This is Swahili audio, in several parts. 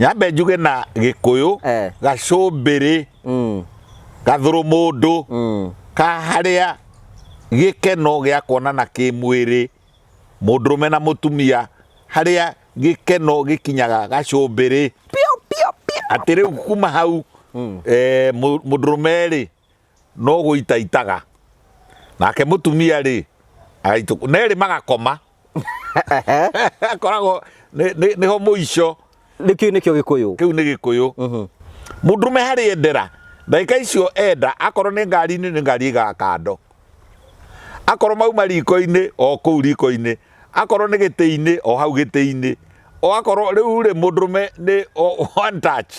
Nyambe njuge na Gikuyu gacumbiri gathurumundu ka haria gikeno gia kuonana kimwiri mundurume na mutumia haria gikeno gikinyaga gacumbiri ati riu kuma hau mundurume ri no guitaitaga nake mutumia ri aitu neri magakoma akorago niho muico nikio Gikuyu kiu ni Gikuyu mundurume hari endera ndaika icio enda akorwo ni ngari ga kando akorwo mauma riko-ini o kuu riko-ini akorwo ni giti-ini o hau giti-ini o akorwo riu ri mundurume ni one touch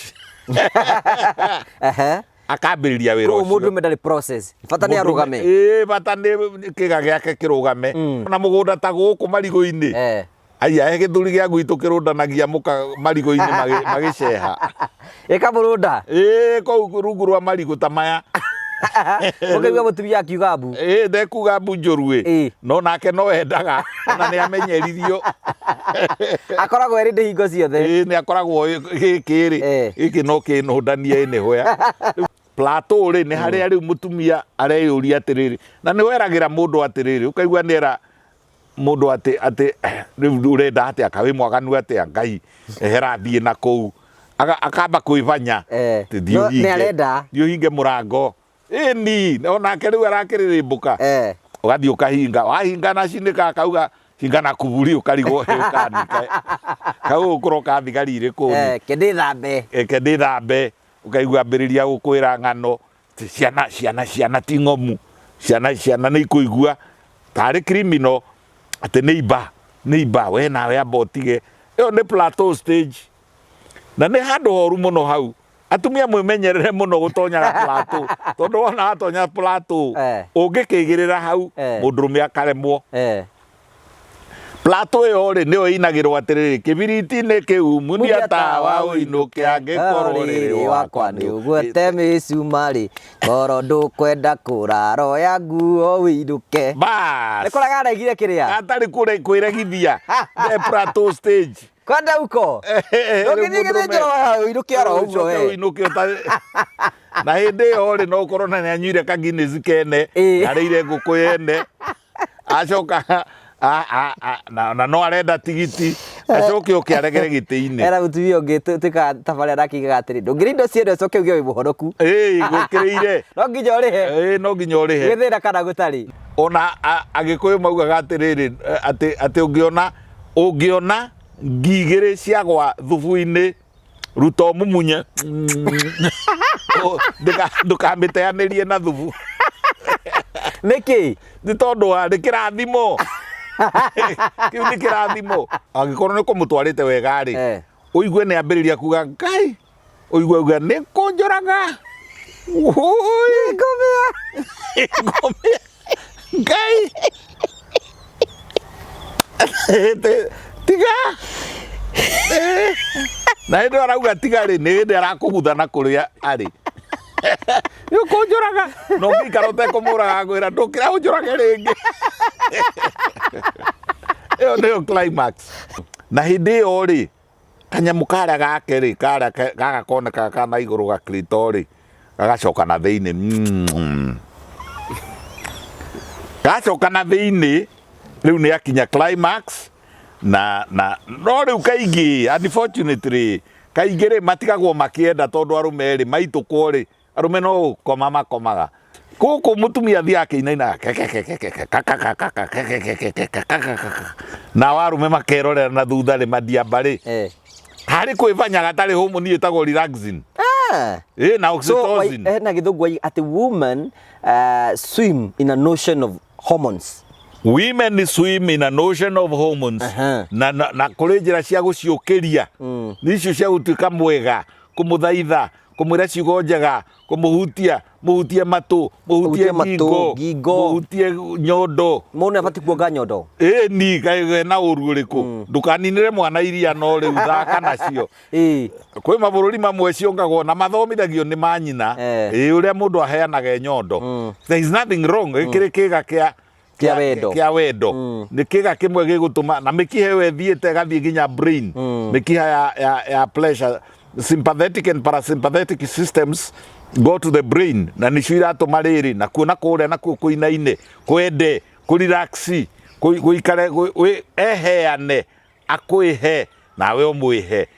akambiriria wira ucio mundurume ndari process bata ni arugame bata ni kiga giake kirugame na mugunda ta guku marigo-ini aya githuri gia gwitu kirundanagia muka marigo-ini magiceha ikamurunda kou rungu rwa marigo ta maya ukaigua mutumia akiuga mbu ndekuga mbu njuru no nake no endaga na ni amenyeririo akoragwo eri hingo ciothe ni akoragwo giki no kinundanie ni hoya plateau ri ni haria riu mutumia areyuria atiriri na ni weragira mundu atiriri ukaigua nera mundu ati riu urenda ati akawi mwaganu ati Ngai ehera thie na kou akamba kuivanya ni arenda dio hinge murango ni onake riu arakiririmbuka ugathi ukahinga wahinga na cinika kauga hinga na kuburi ukarigwo ukanika kau ukuroka thigari iri kuni kendi thambe ukaigua ambiriria gukwira ng'ano ciana ti ng'omu ciana ni ikuigua tari criminal ati neighbor we nawe amba utige iyo ni plateau stage na ni handu horu muno hau atumia mwimenyerere muno gutonyaga plateau tondu wona atonya plateau ungikigirira hau mundurume akaremwo plateau yo ri niyo inagirwo atiriri kibiriti-ini kiu munia tawa uinuke angikorwo riri wakwa ni ugwete micumari ngoro ndukwenda kuraroya nguo wiruke nikuraga araigire kiria atari kwiregithia the plateau stage kwenda uko ndugithigire njoro wiruke oro uguo wiruke na hindi yo ri no korwo na nyuire ka Guinness kene arire nguku yene acoka na no arenda tigiti acoke ukiaregere giti-ini era mutumia ungi tika tabari arakiga atiri ndungiri ndo ciendo acoke uge wi muhoroku gukirire no nginya urihe no nginya urihe githira kana gutari ona Agikuyu maugaga atiriri ati ungiona ngigiri ciagwa thubu-ini ruto mumunye ndukamiteanirie na thubu niki ni tondu ari kirathimo kiu ni kirathimo angikorwo ni kumutwarite wega ri uigue ni ambiriria kuga Ngai uigue ni kunjuraga ngomia Ngai tiga na ndo arauga tiga ri ni ndi arakugutha kuria ari yo kunjuraga no ngikarote kumuraga gwira ndukira unjurage ringi yo ndio climax na hindi yo ri kanyamu karia gake ri karia gagakoneka kana iguru ga klitori gagacoka na thiini gacoka na thiini riu ni akinya climax na no riu kaingi unfortunately kaingi ri matigagwo makienda tondu arume ri maitukwo ri arume no koma makomaga kuku mutumia thia akinaina na warume makerorera na thutha ri madiambari hari kwivanya gatari humu ni etagwo relaxing na oxytocin na githungu at a woman swim in an ocean of hormones. Women swim in an ocean of hormones. Na kuri njira cia guciukiria nicio cia gutuika mwega kumuthaitha kumwira ciugo njega kumuhutia matu muhutie ngingo muhutie nyondo mundu abati kuonga nyondo ni kai na uru uriku ndukaninire mwana iria no riu thaka nacio kwi mabururi mamwe ciongagwo na mathomithagio ni manyina uria mundu aheanaga nyondo there is nothing wrong ikiri kiga kia wendo nä kä ga kä mwe gä gå tå ma na mä kihe yo äthiä gathie nginya brain mä kiha ya pleasure sympathetic and parasympathetic systems go to the brain na nä cio iratå ma rä rä na kuona kå rä a nakuo kå inainä kwende kå relaxi gå ikare eheane akwä he nawe å mwä he